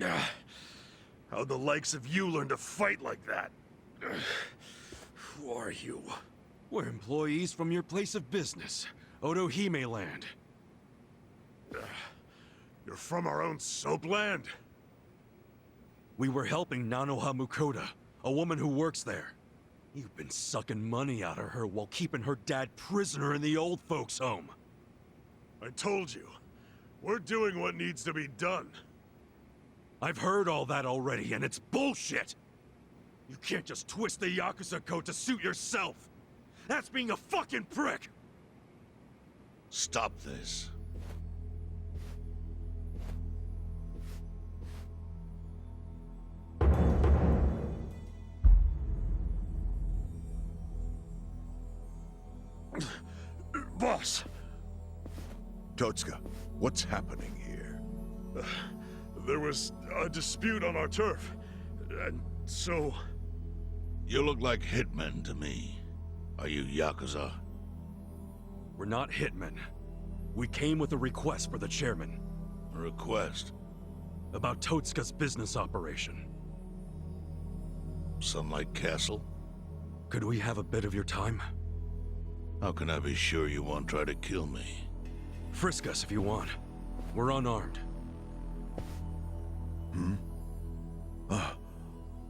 Ah, how'd the likes of you learn to fight like that? Who are you? We're employees from your place of business, Otohime Land. You're from our own soapland? We were helping Nanoha Mukoda, a woman who works there. You've been sucking money out of her while keeping her dad prisoner in the old folks' home. I told you, we're doing what needs to be done. I've heard all that already, and it's bullshit! You can't just twist the Yakuza code to suit yourself! That's being a fucking prick! Stop this. Boss! Totsuka, what's happening here? There was a dispute on our turf, and so... You look like hitmen to me. Are you Yakuza? We're not hitmen. We came with a request for the chairman. A request? About Totsuka's business operation. Sunlight Castle? Could we have a bit of your time? How can I be sure you won't try to kill me? Frisk us if you want. We're unarmed.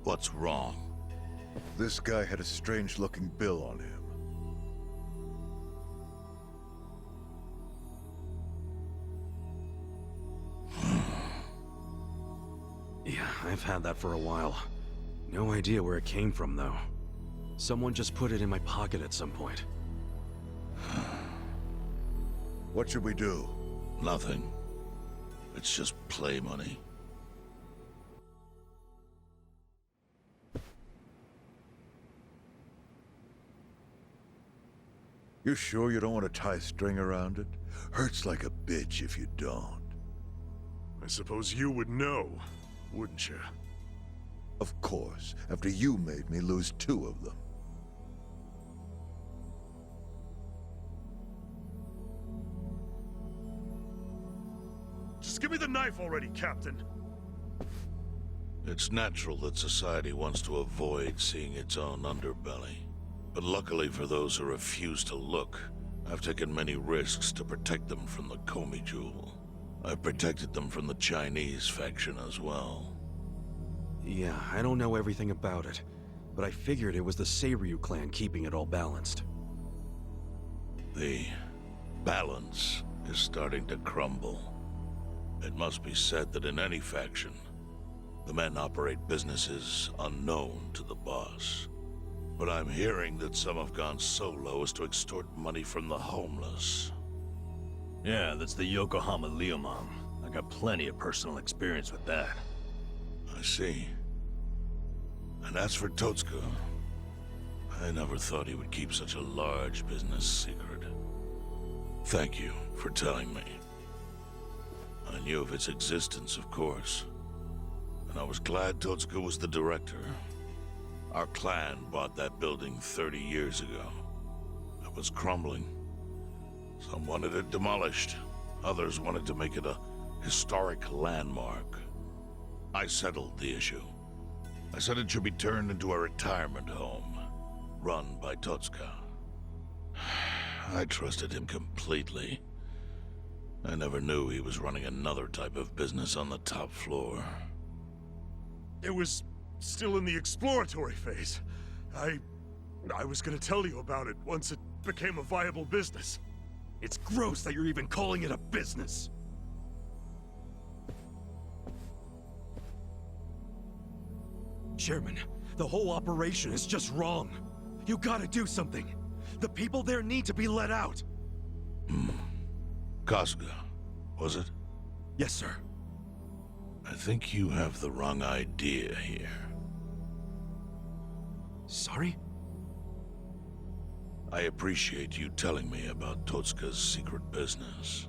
What's wrong? This guy had a strange-looking bill on him. Yeah, I've had that for a while. No idea where it came from, though. Someone just put it in my pocket at some point. What should we do? Nothing. It's just play money. You sure you don't want to tie a string around it? Hurts like a bitch if you don't. I suppose you would know, wouldn't you? Of course, after you made me lose 2 of them. Just give me the knife already, Captain. It's natural that society wants to avoid seeing its own underbelly. But luckily for those who refuse to look, I've taken many risks to protect them from the Komi Jewel. I've protected them from the Chinese faction as well. Yeah, I don't know everything about it, but I figured it was the Seiryu clan keeping it all balanced. The balance is starting to crumble. It must be said that in any faction, the men operate businesses unknown to the boss. But I'm hearing that some have gone so low as to extort money from the homeless. Yeah, that's the Yokohama Leomom. I got plenty of personal experience with that. I see. And as for Totsuka, I never thought he would keep such a large business secret. Thank you for telling me. I knew of its existence, of course. And I was glad Totsuka was the director. Our clan bought that building 30 years ago. It was crumbling. Some wanted it demolished. Others wanted to make it a historic landmark. I settled the issue. I said it should be turned into a retirement home, run by Totsuka. I trusted him completely. I never knew he was running another type of business on the top floor. It was still in the exploratory phase. I was gonna tell you about it once it became a viable business. It's gross that you're even calling it a business. Chairman, the whole operation is just wrong. You gotta do something. The people there need to be let out. Kasuga, was it? Yes, sir. I think you have the wrong idea here. Sorry? I appreciate you telling me about Totsuka's secret business,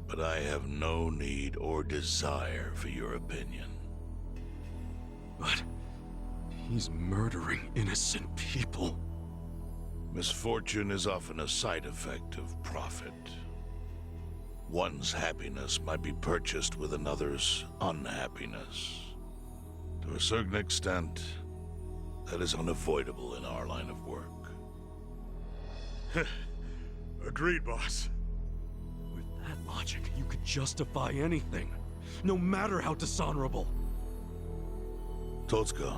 but I have no need or desire for your opinion. But he's murdering innocent people. Misfortune is often a side effect of profit. One's happiness might be purchased with another's unhappiness. To a certain extent, that is unavoidable in our line of work. Agreed, boss. With that logic, you could justify anything, no matter how dishonorable. Totska,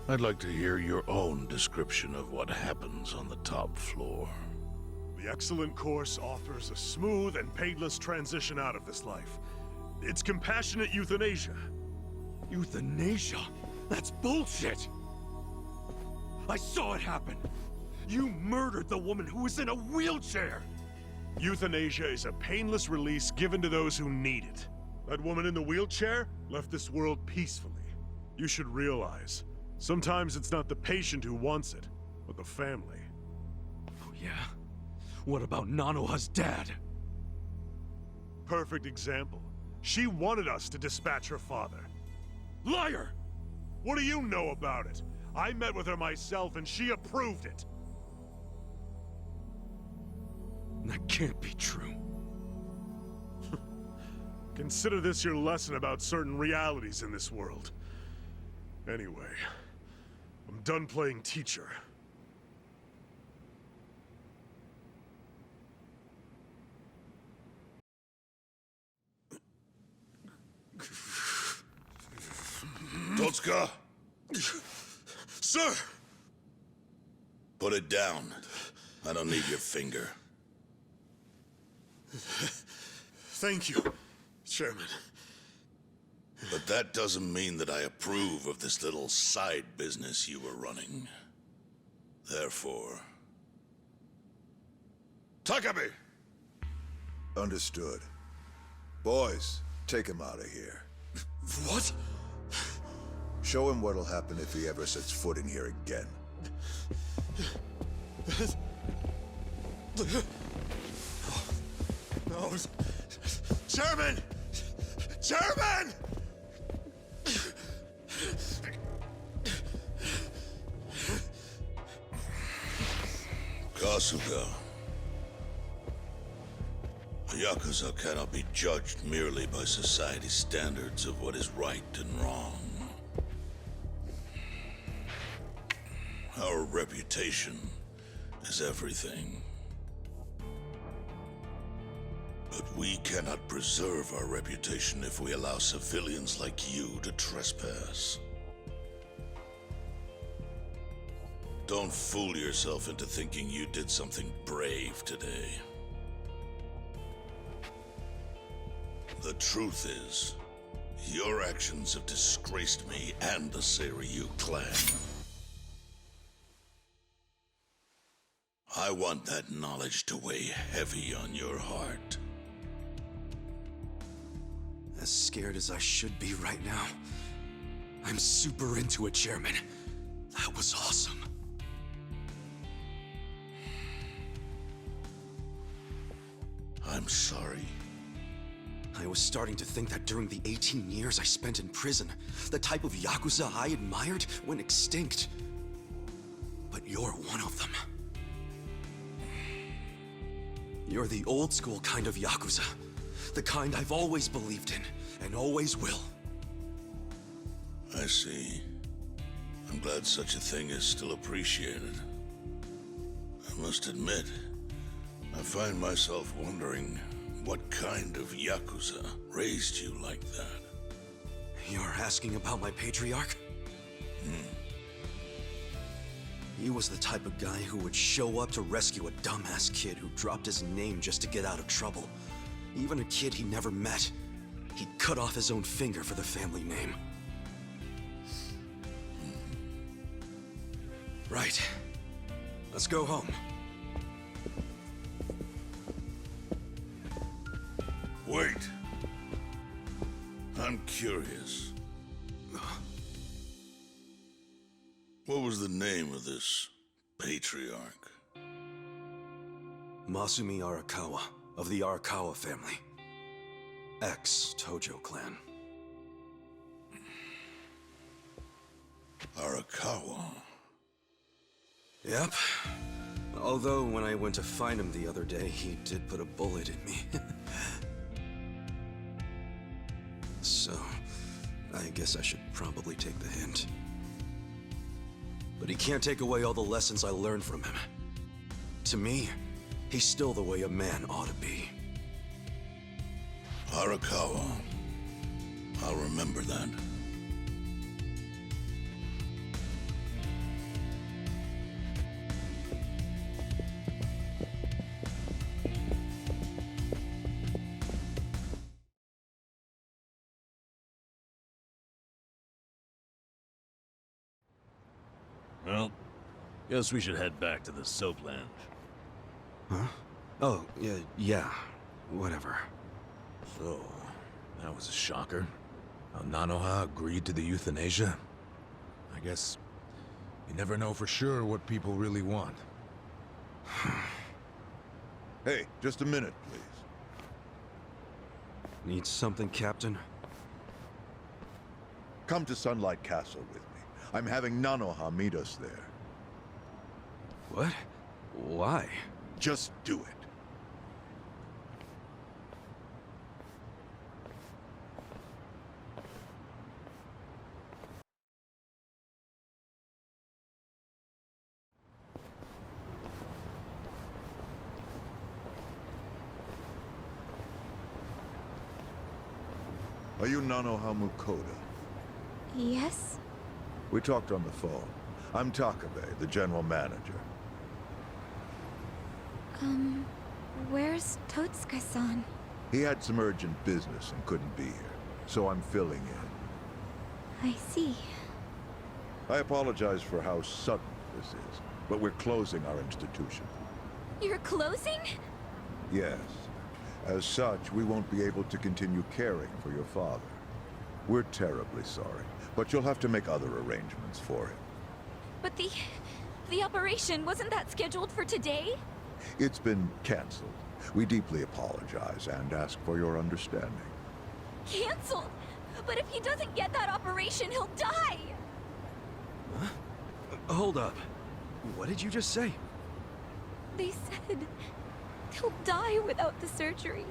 I'd like to hear your own description of what happens on the top floor. The excellent course offers a smooth and painless transition out of this life. It's compassionate euthanasia. Euthanasia? That's bullshit! I saw it happen! You murdered the woman who was in a wheelchair! Euthanasia is a painless release given to those who need it. That woman in the wheelchair left this world peacefully. You should realize, sometimes it's not the patient who wants it, but the family. Oh yeah? What about Nanoha's dad? Perfect example. She wanted us to dispatch her father. Liar! What do you know about it? I met with her myself and she approved it. That can't be true. Consider this your lesson about certain realities in this world. Anyway, I'm done playing teacher. Totska, Sir! put it down. I don't need your finger. Thank you, Chairman. But that doesn't mean that I approve of this little side business you were running. Therefore... Takabe! Understood. Boys, take him out of here. What? Show him what'll happen if he ever sets foot in here again. No. Chairman! Chairman! Kasuga. A Yakuza cannot be judged merely by society's standards of what is right and wrong. Our reputation is everything. But we cannot preserve our reputation if we allow civilians like you to trespass. Don't fool yourself into thinking you did something brave today. The truth is, your actions have disgraced me and the Seiryu clan. I want that knowledge to weigh heavy on your heart. As scared as I should be right now, I'm super into it, Chairman. That was awesome. I'm sorry. I was starting to think that during the 18 years I spent in prison, the type of Yakuza I admired went extinct. But you're one of them. You're the old school kind of Yakuza. The kind I've always believed in, and always will. I see. I'm glad such a thing is still appreciated. I must admit, I find myself wondering what kind of Yakuza raised you like that. You're asking about my patriarch? He was the type of guy who would show up to rescue a dumbass kid who dropped his name just to get out of trouble. Even a kid he never met. He'd cut off his own finger for the family name. Right. Let's go home. Wait. I'm curious. What was the name of this patriarch? Masumi Arakawa, of the Arakawa family. Ex-Tojo clan. Arakawa. Yep. Although when I went to find him the other day, he did put a bullet in me. So, I guess I should probably take the hint. But he can't take away all the lessons I learned from him. To me, he's still the way a man ought to be. Arakawa. I'll remember that. Well, guess we should head back to the soap lounge. Huh? Oh, yeah, whatever. So, that was a shocker. How Nanoha agreed to the euthanasia. I guess you never know for sure what people really want. Hey, just a minute, please. Need something, Captain? Come to Sunlight Castle with me. I'm having Nanoha meet us there. What? Why? Just do it. Are you Nanoha Mukoda? Yes? We talked on the phone. I'm Takabe, the general manager. Where's Totsuka-san? He had some urgent business and couldn't be here, so I'm filling in. I see. I apologize for how sudden this is, but we're closing our institution. You're closing? Yes. As such, we won't be able to continue caring for your father. We're terribly sorry, but you'll have to make other arrangements for him. But the operation, wasn't that scheduled for today? It's been canceled. We deeply apologize and ask for your understanding. Cancelled? But if he doesn't get that operation, he'll die! Huh? Hold up. What did you just say? They said he'll die without the surgery.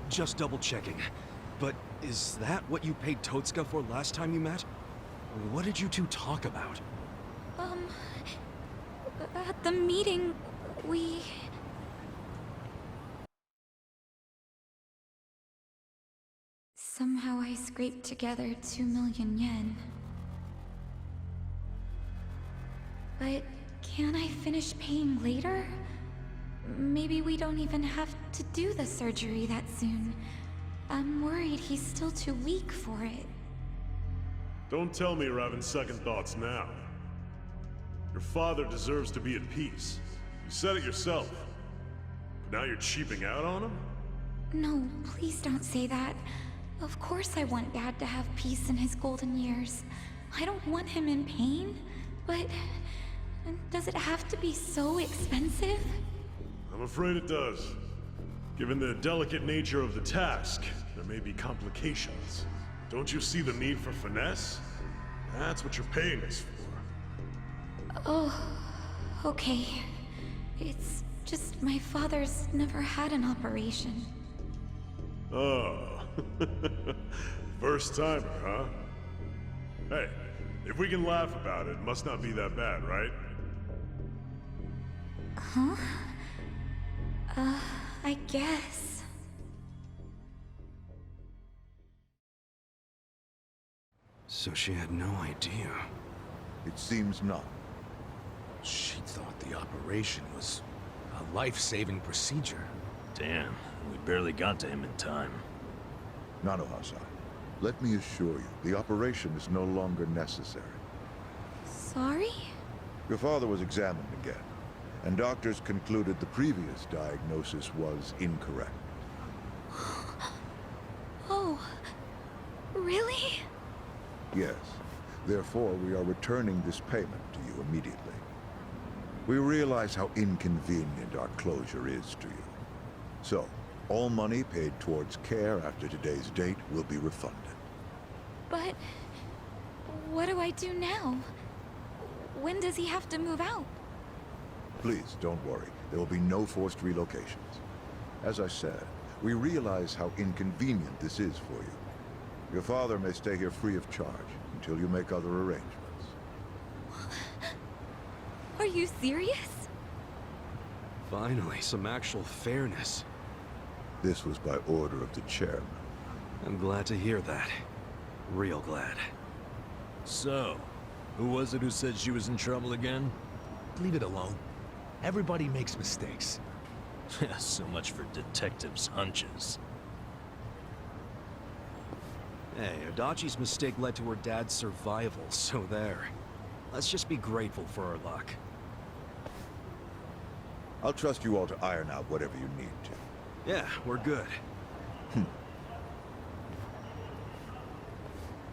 Just double checking. But is that what you paid Totsuka for last time you met? What did you two talk about? At the meeting, we... Somehow I scraped together 2 million yen. But can't I finish paying later? Maybe we don't even have to do the surgery that soon. I'm worried he's still too weak for it. Don't tell me you're having second thoughts now. Your father deserves to be at peace. You said it yourself. But now you're cheaping out on him? No, please don't say that. Of course I want Dad to have peace in his golden years. I don't want him in pain, but... does it have to be so expensive? I'm afraid it does. Given the delicate nature of the task, there may be complications. Don't you see the need for finesse? That's what you're paying us for. Oh, okay. It's just my father's never had an operation. Oh. First timer, huh? Hey, if we can laugh about it, it must not be that bad, right? Huh? I guess. So she had no idea. It seems not. She thought the operation was a life-saving procedure. Damn, we barely got to him in time. Nanoha-san, let me assure you, the operation is no longer necessary. Sorry? Your father was examined again, and doctors concluded the previous diagnosis was incorrect. Oh, really? Yes. Therefore, we are returning this payment to you immediately. We realize how inconvenient our closure is to you. So, all money paid towards care after today's date will be refunded. But What do I do now? When does he have to move out? Please, don't worry. There will be no forced relocations. As I said, we realize how inconvenient this is for you. Your father may stay here free of charge until you make other arrangements. Are you serious? Finally, some actual fairness. This was by order of the chairman. I'm glad to hear that. Real glad. So, who was it who said she was in trouble again? Leave it alone. Everybody makes mistakes. So much for detectives' hunches. Hey, Adachi's mistake led to her dad's survival, so there. Let's just be grateful for our luck. I'll trust you all to iron out whatever you need to. Yeah, we're good.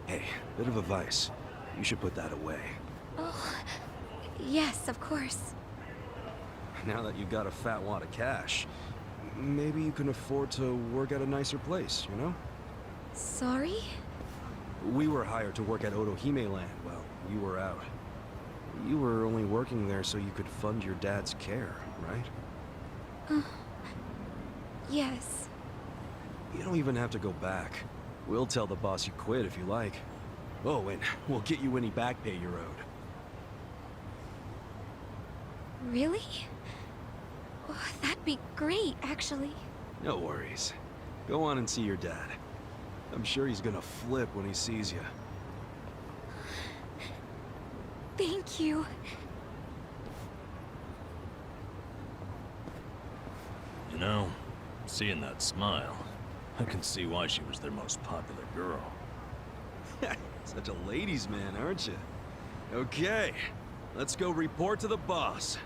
Hey, bit of advice. You should put that away. Oh, yes, of course. Now that you've got a fat wad of cash, maybe you can afford to work at a nicer place, you know? Sorry? We were hired to work at Otohime Land while you were out. You were only working there so you could fund your dad's care, right? Yes. You don't even have to go back. We'll tell the boss you quit if you like. Oh, and we'll get you any back pay you're owed. Really? Oh, that'd be great, actually. No worries. Go on and see your dad. I'm sure he's gonna flip when he sees you. Thank you. You know, seeing that smile, I can see why she was their most popular girl. Such a ladies' man, aren't you? Okay, let's go report to the boss.